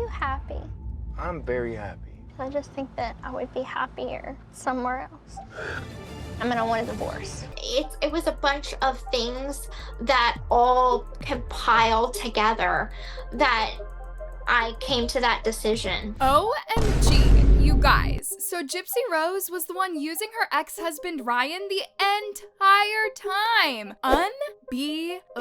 you happy? I'm very happy. I just think that I would be happier somewhere else. I'm gonna want a divorce. It was a bunch of things that all compiled together that I came to that decision. OMG, you guys. So Gypsy Rose was the one using her ex-husband Ryan the entire time. Unbelievable.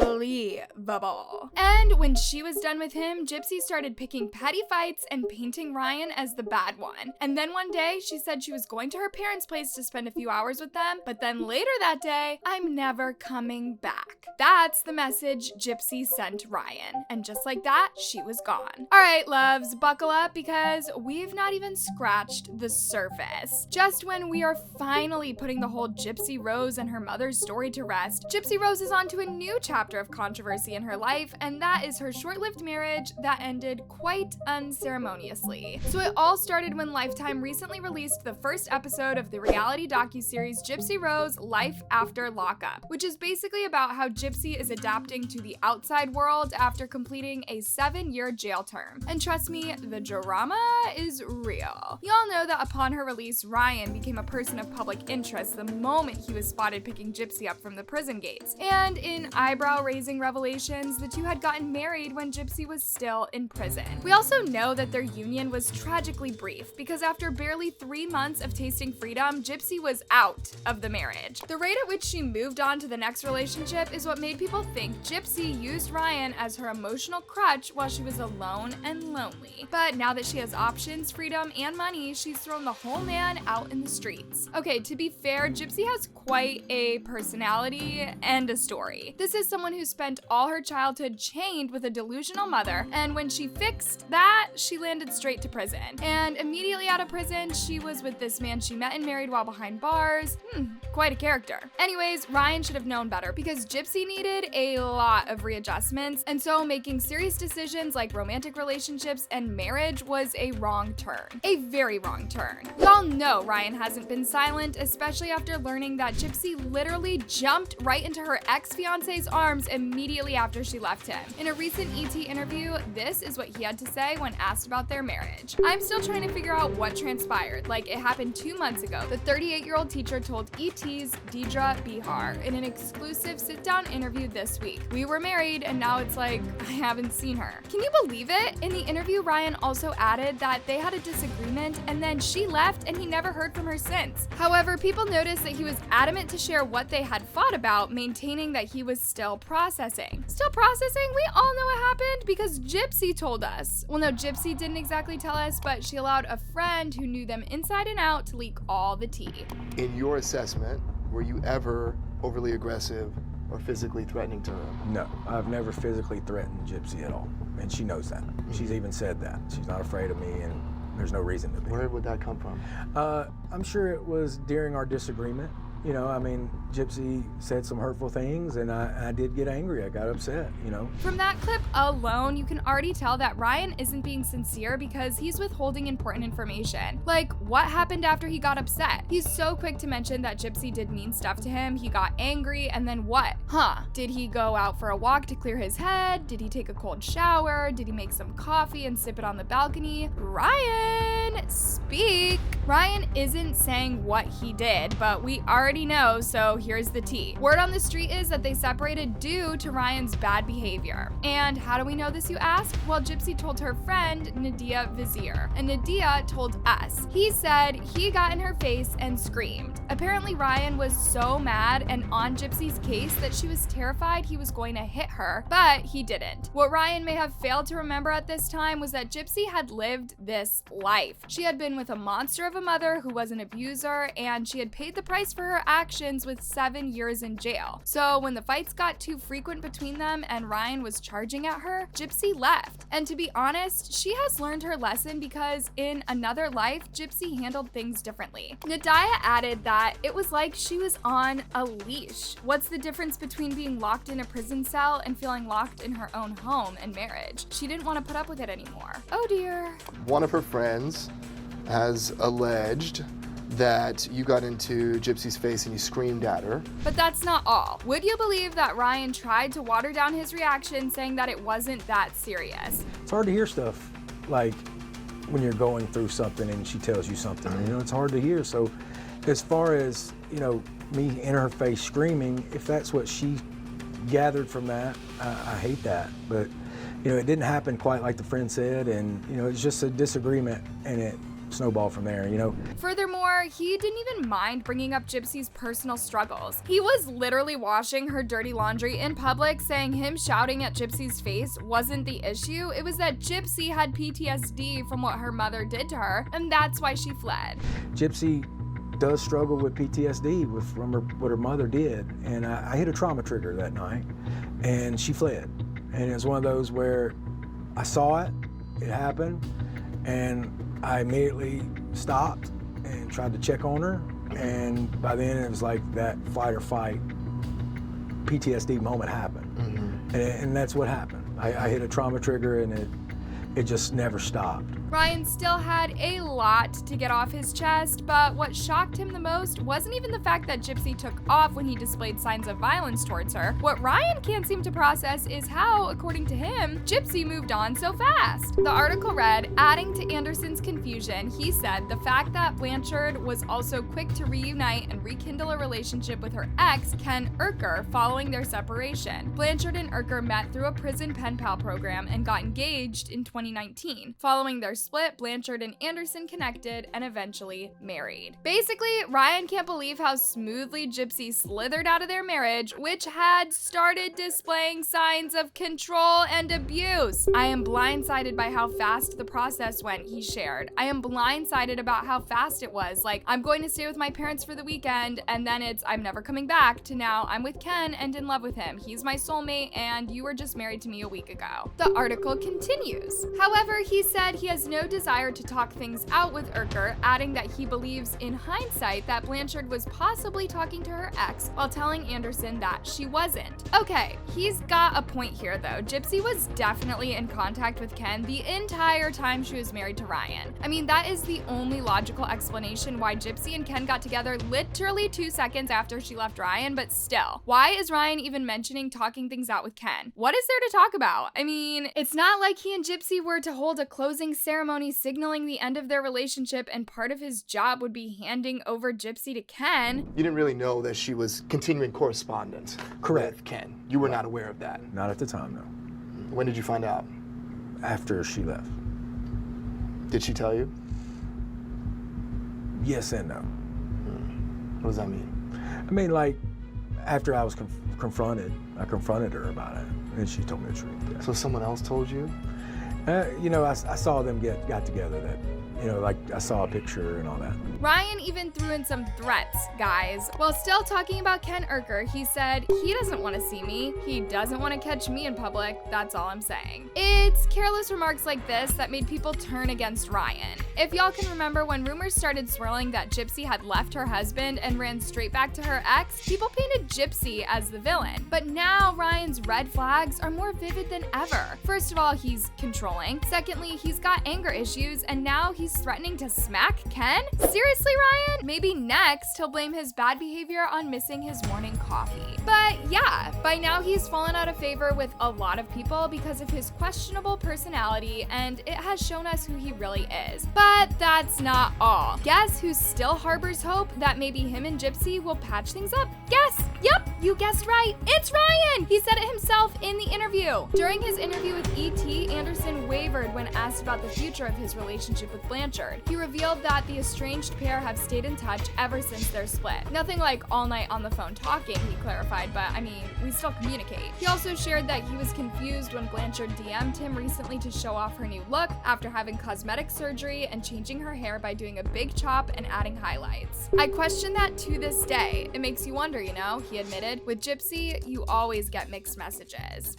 And when she was done with him, Gypsy started picking petty fights and painting Ryan as the bad one. And then one day, she said she was going to her parents' place to spend a few hours with them, but then later that day, I'm never coming back. That's the message Gypsy sent Ryan. And just like that, she was gone. All right, loves, buckle up because we've not even scratched the surface. Just when we are finally putting the whole Gypsy Rose and her mother's story to rest, Gypsy Rose is on to a new chapter of controversy in her life, and that is her short-lived marriage that ended quite unceremoniously. So it all started when Lifetime recently released the first episode of the reality docuseries Gypsy Rose, Life After Lockup, which is basically about how Gypsy is adapting to the outside world after completing a 7-year jail term. And trust me, the drama is real. Y'all know that upon her release, Ryan became a person of public interest the moment he was spotted picking Gypsy up from the prison gates. And in eyebrow-raising revelations, the two had gotten married when Gypsy was still in prison. We also know that their union was tragically brief because after barely 3 months of tasting freedom, Gypsy was out of the marriage. The rate at which she moved on to the next relationship is what made people think Gypsy used Ryan as her emotional crutch while she was alone and lonely. But now that she has options, freedom, and money, she's thrown the whole man out in the streets. Okay, to be fair, Gypsy has quite a personality and a story. This is someone who spent all her childhood chained with a delusional mother, and when she fixed that, she landed straight to prison. And immediately out of prison, she was with this man she met and married while behind bars. Quite a character. Anyways, Ryan should have known better because Gypsy needed a lot of readjustments, and so making serious decisions like romantic relationships and marriage was a wrong turn. A very wrong turn. Y'all know Ryan hasn't been silent, especially after learning that Gypsy literally jumped right into her ex-fiance's arms immediately after she left him. In a recent ET interview, this is what he had to say when asked about their marriage. I'm still trying to figure out what transpired, like it happened 2 months ago. The 38-year-old teacher told ET's Deidre Bihar in an exclusive sit-down interview this week. We were married and now it's like I haven't seen her. Can you believe it? In the interview, Ryan also added that they had a disagreement and then she left and he never heard from her since. However, people noticed that he was adamant to share what they had fought about, maintaining that he was still processing. Still processing? We all know what happened because Gypsy told us. Well, no, Gypsy didn't exactly tell us, but she allowed a friend who knew them inside and out to leak all the tea. In your assessment, were you ever overly aggressive or physically threatening to her? No, I've never physically threatened Gypsy at all, and she knows that. She's even said that. She's not afraid of me, and there's no reason to be. Where would that come from? I'm sure it was during our disagreement. You know, I mean, Gypsy said some hurtful things and I did get angry. I got upset, you know. From that clip alone, you can already tell that Ryan isn't being sincere because he's withholding important information. Like, what happened after he got upset? He's so quick to mention that Gypsy did mean stuff to him, he got angry, and then what? Did he go out for a walk to clear his head? Did he take a cold shower? Did he make some coffee and sip it on the balcony? Ryan, speak! Ryan isn't saying what he did, but we already know, so here's the tea. Word on the street is that they separated due to Ryan's bad behavior. And how do we know this, you ask? Well, Gypsy told her friend, Nadia Vizier, and Nadia told us. He said he got in her face and screamed. Apparently, Ryan was so mad and on Gypsy's case that she was terrified he was going to hit her, but he didn't. What Ryan may have failed to remember at this time was that Gypsy had lived this life. She had been with a monster of a mother who was an abuser, and she had paid the price for her actions with 7 years in jail. So when the fights got too frequent between them and Ryan was charging at her, Gypsy left. And to be honest, she has learned her lesson because in another life, Gypsy handled things differently. Nadia added that it was like she was on a leash. What's the difference between being locked in a prison cell and feeling locked in her own home and marriage? She didn't want to put up with it anymore. Oh dear. One of her friends has alleged that you got into Gypsy's face and you screamed at her. But that's not all. Would you believe that Ryan tried to water down his reaction, saying that it wasn't that serious? It's hard to hear stuff like when you're going through something and she tells you something, you know, it's hard to hear. So as far as, you know, me in her face screaming, if that's what she gathered from that, I hate that. But, you know, it didn't happen quite like the friend said, and, you know, it's just a disagreement, and it snowballed from there, you know. Furthermore, he didn't even mind bringing up Gypsy's personal struggles. He was literally washing her dirty laundry in public, saying him shouting at Gypsy's face wasn't the issue. It was that Gypsy had PTSD from what her mother did to her, and that's why she fled. Gypsy does struggle with PTSD from what her mother did, and I hit a trauma trigger that night, and she fled. And it was one of those where I saw it, it happened, and I immediately stopped and tried to check on her, and by then it was like that fight or fight PTSD moment happened. And that's what happened. I hit a trauma trigger, and it just never stopped. Ryan still had a lot to get off his chest, but what shocked him the most wasn't even the fact that Gypsy took off when he displayed signs of violence towards her. What Ryan can't seem to process is how, according to him, Gypsy moved on so fast. The article read, adding to Anderson's confusion, he said the fact that Blanchard was also quick to reunite and rekindle a relationship with her ex, Ken Urker, following their separation. Blanchard and Urker met through a prison pen pal program and got engaged in 2019. Following their split, Blanchard and Anderson connected and eventually married. Basically, Ryan can't believe how smoothly Gypsy slithered out of their marriage, which had started displaying signs of control and abuse. I am blindsided by how fast the process went, he shared. I am blindsided about how fast it was. Like, I'm going to stay with my parents for the weekend, and then it's I'm never coming back, to now I'm with Ken and in love with him. He's my soulmate, and you were just married to me a week ago. The article continues. However, he said he has no desire to talk things out with Urker, adding that he believes in hindsight that Blanchard was possibly talking to her ex while telling Anderson that she wasn't. Okay, he's got a point here though. Gypsy was definitely in contact with Ken the entire time she was married to Ryan. I mean, that is the only logical explanation why Gypsy and Ken got together literally 2 seconds after she left Ryan, but still, why is Ryan even mentioning talking things out with Ken? What is there to talk about? I mean, it's not like he and Gypsy were to hold a closing ceremony signaling the end of their relationship, and part of his job would be handing over Gypsy to Ken. You didn't really know that she was continuing correspondence Correct. with Ken. You were not aware of that. Not at the time, no. When did you find out? After she left. Did she tell you? Yes and no. What does that mean? I mean, like, after I was confronted, I confronted her about it, and she told me the truth. Yeah. So someone else told you? You know, I saw them got together. That, you know, like I saw a picture and all that. Ryan even threw in some threats, guys. While still talking about Ken Urker, he said, he doesn't want to see me. He doesn't want to catch me in public. That's all I'm saying. It's careless remarks like this that made people turn against Ryan. If y'all can remember when rumors started swirling that Gypsy had left her husband and ran straight back to her ex, people painted Gypsy as the villain. But now Ryan's red flags are more vivid than ever. First of all, he's controlling. Secondly, he's got anger issues, and now he's threatening to smack Ken? Seriously, Ryan? Maybe next he'll blame his bad behavior on missing his morning coffee. But yeah, by now he's fallen out of favor with a lot of people because of his questionable personality, and it has shown us who he really is. But that's not all. Guess who still harbors hope that maybe him and Gypsy will patch things up? Guess? Yep, you guessed right. It's Ryan! He said it himself in the interview. During his interview with E.T., Anderson wavered when asked about the future of his relationship with Blanchard. He revealed that the estranged pair have stayed in touch ever since their split. Nothing like all night on the phone talking, he clarified, but I mean, we still communicate. He also shared that he was confused when Blanchard DM'd him recently to show off her new look after having cosmetic surgery and changing her hair by doing a big chop and adding highlights. I question that to this day. It makes you wonder, you know, he admitted. With Gypsy, you always get mixed messages.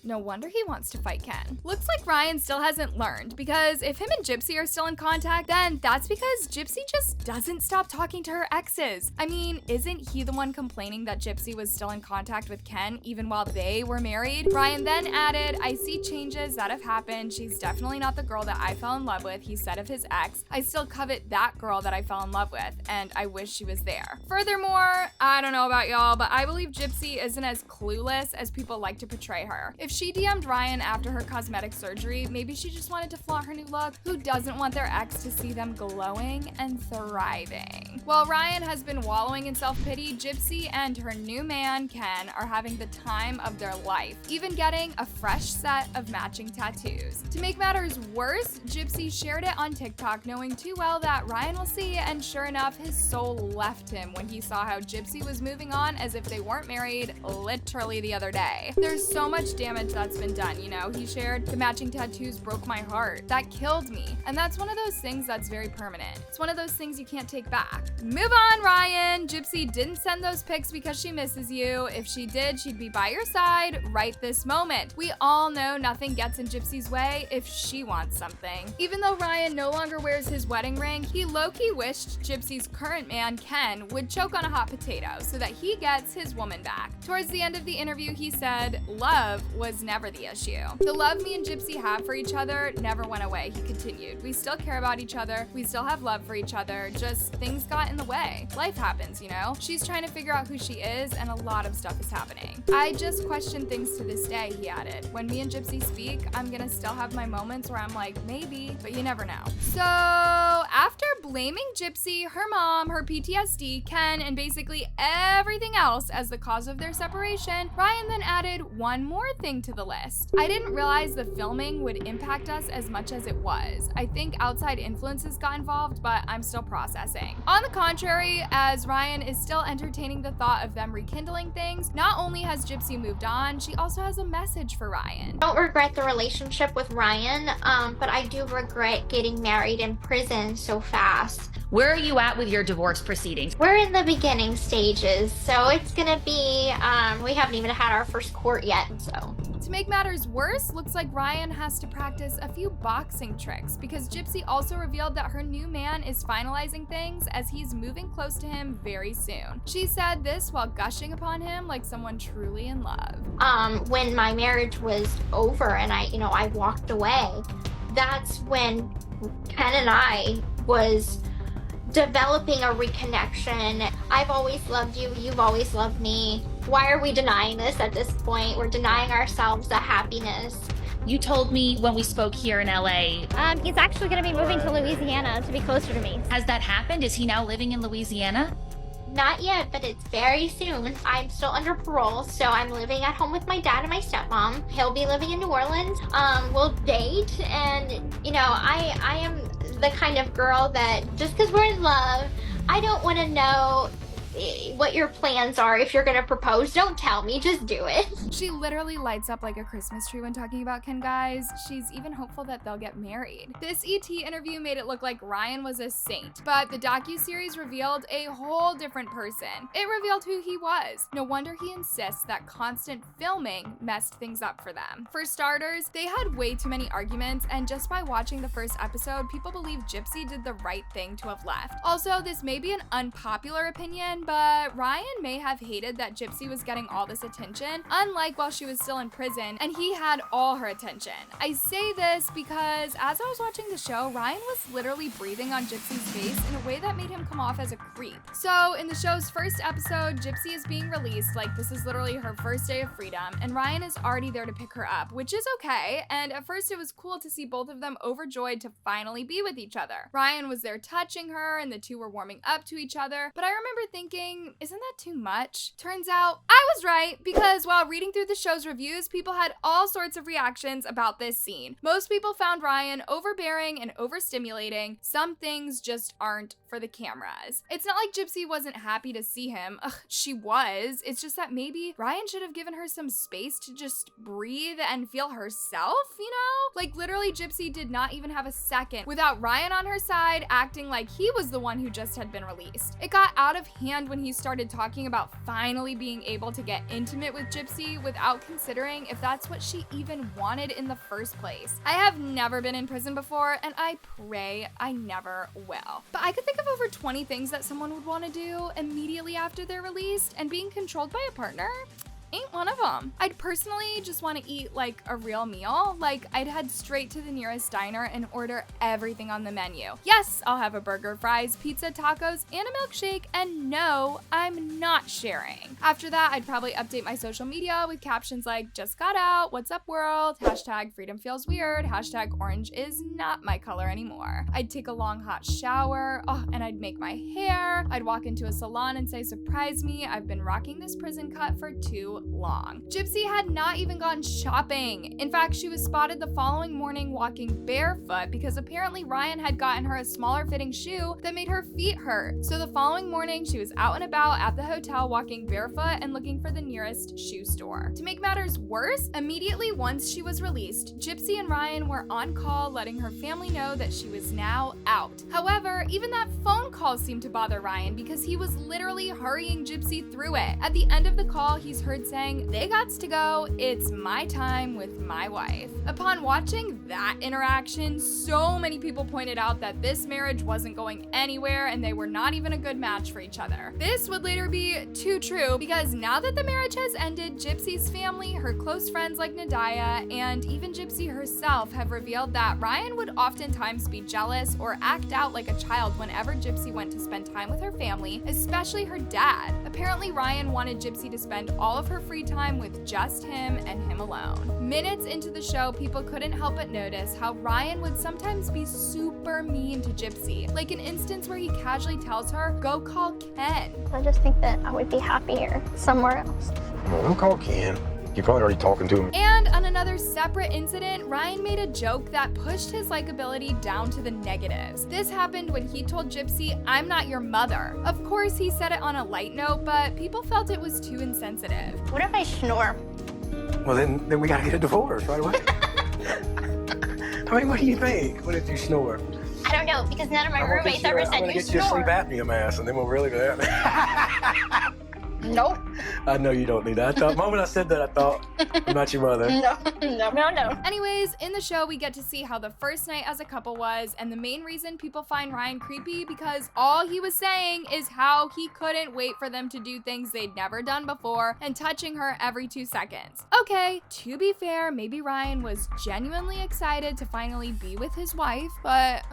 No wonder he wants to fight Ken. Looks like Ryan still hasn't learned, because if him and Gypsy are still in contact, then that's because Gypsy just doesn't stop talking to her exes. I mean, isn't he the one complaining that Gypsy was still in contact with Ken even while they were married? Ryan then added, I see changes that have happened. She's definitely not the girl that I fell in love with, he said of his ex. I still covet that girl that I fell in love with, and I wish she was there. Furthermore, I don't know about y'all, but I believe Gypsy isn't as clueless as people like to portray her. If She DM'd Ryan after her cosmetic surgery. Maybe she just wanted to flaunt her new look. Who doesn't want their ex to see them glowing and thriving? While Ryan has been wallowing in self-pity, Gypsy and her new man, Ken, are having the time of their life, even getting a fresh set of matching tattoos. To make matters worse, Gypsy shared it on TikTok, knowing too well that Ryan will see, and sure enough, his soul left him when he saw how Gypsy was moving on as if they weren't married literally the other day. There's so much damage that's been done, you know? He shared, "The matching tattoos broke my heart. That killed me." And that's one of those things that's very permanent. It's one of those things you can't take back. Move on, Ryan! Gypsy didn't send those pics because she misses you. If she did, she'd be by your side right this moment. We all know nothing gets in Gypsy's way if she wants something. Even though Ryan no longer wears his wedding ring, he low-key wished Gypsy's current man, Ken, would choke on a hot potato so that he gets his woman back. Towards the end of the interview, he said, "Love was never the issue. The love me and Gypsy have for each other never went away," he continued. "We still care about each other. We still have love for each other. Just things got in the way. Life happens, you know? She's trying to figure out who she is, and a lot of stuff is happening. I just question things to this day," he added. "When me and Gypsy speak, I'm gonna still have my moments where I'm like, maybe, but you never know." So after blaming Gypsy, her mom, her PTSD, Ken, and basically everything else as the cause of their separation, Ryan then added one more thing to the list. "I didn't realize the filming would impact us as much as it was. I think outside influences got involved, but I'm still processing." On the contrary, as Ryan is still entertaining the thought of them rekindling things, not only has Gypsy moved on, she also has a message for Ryan. I don't regret the relationship with Ryan, but I do regret getting married in prison so fast. Where are you at with your divorce proceedings? We're in the beginning stages, so it's gonna be, we haven't even had our first court yet, so. To make matters worse, looks like Ryan has to practice a few boxing tricks because Gypsy also revealed that her new man is finalizing things as he's moving close to him very soon. She said this while gushing upon him like someone truly in love. When my marriage was over and I walked away, that's when Ken and I was developing a reconnection. I've always loved you, you've always loved me. Why are we denying this at this point? We're denying ourselves the happiness. You told me when we spoke here in LA. He's actually gonna be moving to Louisiana to be closer to me. Has that happened? Is he now living in Louisiana? Not yet, but it's very soon. I'm still under parole, so I'm living at home with my dad and my stepmom. He'll be living in New Orleans. We'll date, and I am the kind of girl that just because we're in love, I don't want to know what your plans are. If you're gonna propose, don't tell me, just do it. She literally lights up like a Christmas tree when talking about Ken, guys. She's even hopeful that they'll get married. This ET interview made it look like Ryan was a saint, but the docuseries revealed a whole different person. It revealed who he was. No wonder he insists that constant filming messed things up for them. For starters, they had way too many arguments, and just by watching the first episode, people believe Gypsy did the right thing to have left. Also, this may be an unpopular opinion, but Ryan may have hated that Gypsy was getting all this attention, unlike while she was still in prison, and he had all her attention. I say this because as I was watching the show, Ryan was literally breathing on Gypsy's face in a way that made him come off as a creep. So in the show's first episode, Gypsy is being released, like this is literally her first day of freedom, and Ryan is already there to pick her up, which is okay, and at first it was cool to see both of them overjoyed to finally be with each other. Ryan was there touching her, and the two were warming up to each other, but I remember thinking, isn't that too much? Turns out I was right, because while reading through the show's reviews, people had all sorts of reactions about this scene. Most people found Ryan overbearing and overstimulating. Some things just aren't for the cameras. It's not like Gypsy wasn't happy to see him. Ugh, she was. It's just that maybe Ryan should have given her some space to just breathe and feel herself, you know? Like literally Gypsy did not even have a second without Ryan on her side acting like he was the one who just had been released. It got out of hand when he started talking about finally being able to get intimate with Gypsy without considering if that's what she even wanted in the first place. I have never been in prison before, and I pray I never will. But I could think of over 20 things that someone would want to do immediately after they're released, and being controlled by a partner? ain't one of them. I'd personally just want to eat like a real meal. Like I'd head straight to the nearest diner and order everything on the menu. Yes, I'll have a burger, fries, pizza, tacos, and a milkshake, and no, I'm not sharing. After that, I'd probably update my social media with captions like, just got out, what's up world, hashtag freedom feels weird, hashtag orange is not my color anymore. I'd take a long hot shower, and I'd make my hair. I'd walk into a salon and say, surprise me, I've been rocking this prison cut for too long. Gypsy had not even gone shopping. In fact, she was spotted the following morning walking barefoot because apparently Ryan had gotten her a smaller fitting shoe that made her feet hurt. So the following morning, she was out and about at the hotel walking barefoot and looking for the nearest shoe store. To make matters worse, immediately once she was released, Gypsy and Ryan were on call letting her family know that she was now out. However, even that phone call seemed to bother Ryan because he was literally hurrying Gypsy through it. At the end of the call, he's heard saying, they gots to go, it's my time with my wife. Upon watching that interaction, so many people pointed out that this marriage wasn't going anywhere and they were not even a good match for each other. This would later be too true because now that the marriage has ended, Gypsy's family, her close friends like Nadaya, and even Gypsy herself have revealed that Ryan would oftentimes be jealous or act out like a child whenever Gypsy went to spend time with her family, especially her dad. Apparently, Ryan wanted Gypsy to spend all of her free time with just him and him alone. Minutes into the show, people couldn't help but notice how Ryan would sometimes be super mean to Gypsy, like an instance where he casually tells her, go call Ken. I just think that I would be happier somewhere else. Well, don't call Ken. You're probably already talking to him. And on another separate incident, Ryan made a joke that pushed his likability down to the negatives. This happened when he told Gypsy, I'm not your mother. Of course, he said it on a light note, but people felt it was too insensitive. What if I snore? Well, then we gotta get a divorce right away. I mean, what do you think? What if you snore? I don't know, because none of my roommates ever said you get you a sleep snore. apnea mask, and then we'll really do that. Nope. I know you don't need that. The moment I said that, I thought, I'm not your mother. No. Anyways, in the show, we get to see how the first night as a couple was, and the main reason people find Ryan creepy because all he was saying is how he couldn't wait for them to do things they'd never done before and touching her every 2 seconds. Okay, to be fair, maybe Ryan was genuinely excited to finally be with his wife, but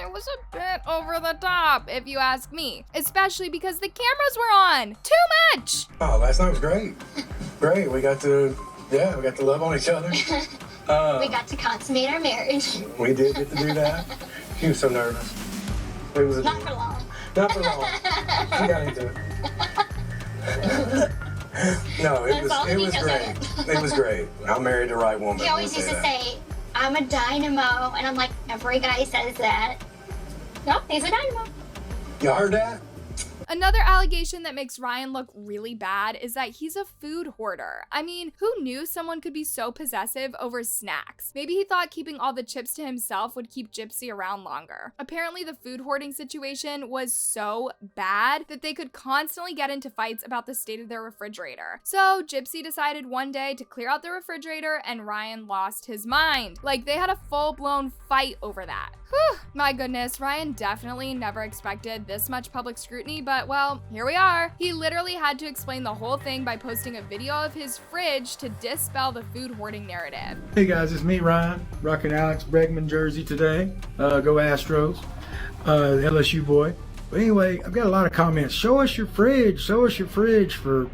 it was a bit over the top, if you ask me. Especially because the cameras were on. Too much! Oh, last night was great. Great. We got to love on each other. We got to consummate our marriage. We did get to do that. She was so nervous. It was Not for long. Not for long. She got into it. No, it was great. It was great. I married the right woman. He always used to say, I'm a dynamo. And I'm like, every guy says that. Nope, he's a dynamo. You heard that? Another allegation that makes Ryan look really bad is that he's a food hoarder. I mean, who knew someone could be so possessive over snacks? Maybe he thought keeping all the chips to himself would keep Gypsy around longer. Apparently, the food hoarding situation was so bad that they could constantly get into fights about the state of their refrigerator. So Gypsy decided one day to clear out the refrigerator and Ryan lost his mind. Like, they had a full-blown fight over that. Whew, my goodness, Ryan definitely never expected this much public scrutiny, but well, here we are. He literally had to explain the whole thing by posting a video of his fridge to dispel the food hoarding narrative. Hey guys, it's me, Ryan, rocking Alex Bregman jersey today. Go Astros, LSU boy. But anyway, I've got a lot of comments. Show us your fridge for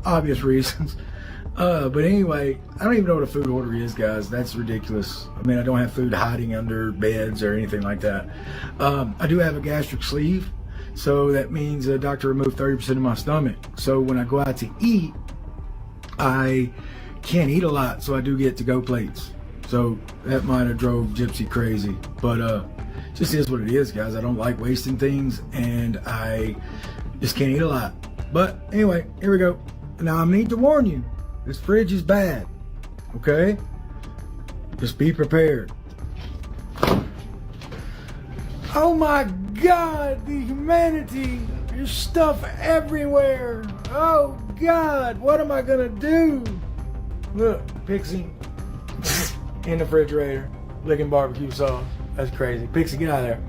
obvious reasons. But anyway, I don't even know what a food hoarder is, guys. That's ridiculous. I mean, I don't have food hiding under beds or anything like that. I do have a gastric sleeve, so that means the doctor removed 30% of my stomach. So when I go out to eat, I can't eat a lot, so I do get to-go plates. So that might have drove Gypsy crazy. But just is what it is, guys. I don't like wasting things, and I just can't eat a lot. But anyway, here we go. Now I need to warn you. This fridge is bad, okay? Just be prepared. Oh my God, the humanity! There's stuff everywhere! Oh God, what am I gonna do? Look, Pixie in the refrigerator, licking barbecue sauce. That's crazy. Pixie, get out of there.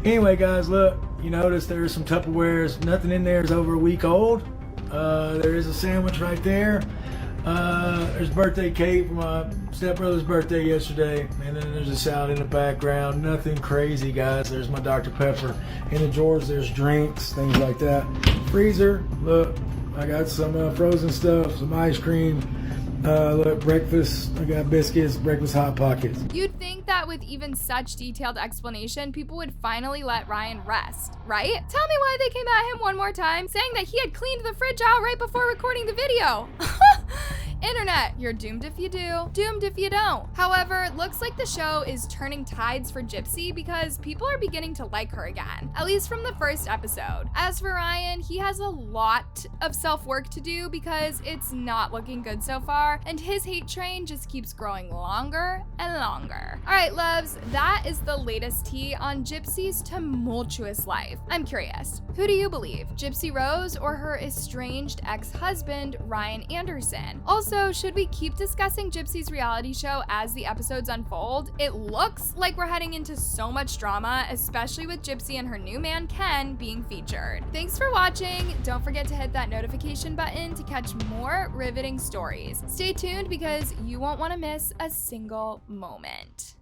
Anyway, guys, look, you notice there's some Tupperwares. Nothing in there is over a week old. There is a sandwich right there. There's birthday cake for my stepbrother's birthday yesterday, and then there's a salad in the background. Nothing crazy, guys. There's my Dr. Pepper. In the drawers, there's drinks, things like that. Freezer, look, I got some frozen stuff, some ice cream. Look, breakfast, I got biscuits, breakfast Hot Pockets. You'd think that with even such detailed explanation, people would finally let Ryan rest, right? Tell me why they came at him one more time, saying that he had cleaned the fridge out right before recording the video. Internet, you're doomed if you do, doomed if you don't. However, it looks like the show is turning tides for Gypsy because people are beginning to like her again, at least from the first episode. As for Ryan, he has a lot of self-work to do because it's not looking good so far, and his hate train just keeps growing longer and longer. All right, loves, that is the latest tea on Gypsy's tumultuous life. I'm curious, who do you believe, Gypsy Rose or her estranged ex-husband, Ryan Anderson? Also, should we keep discussing Gypsy's reality show as the episodes unfold? It looks like we're heading into so much drama, especially with Gypsy and her new man, Ken, being featured. Thanks for watching. Don't forget to hit that notification button to catch more riveting stories. Stay tuned because you won't want to miss a single moment.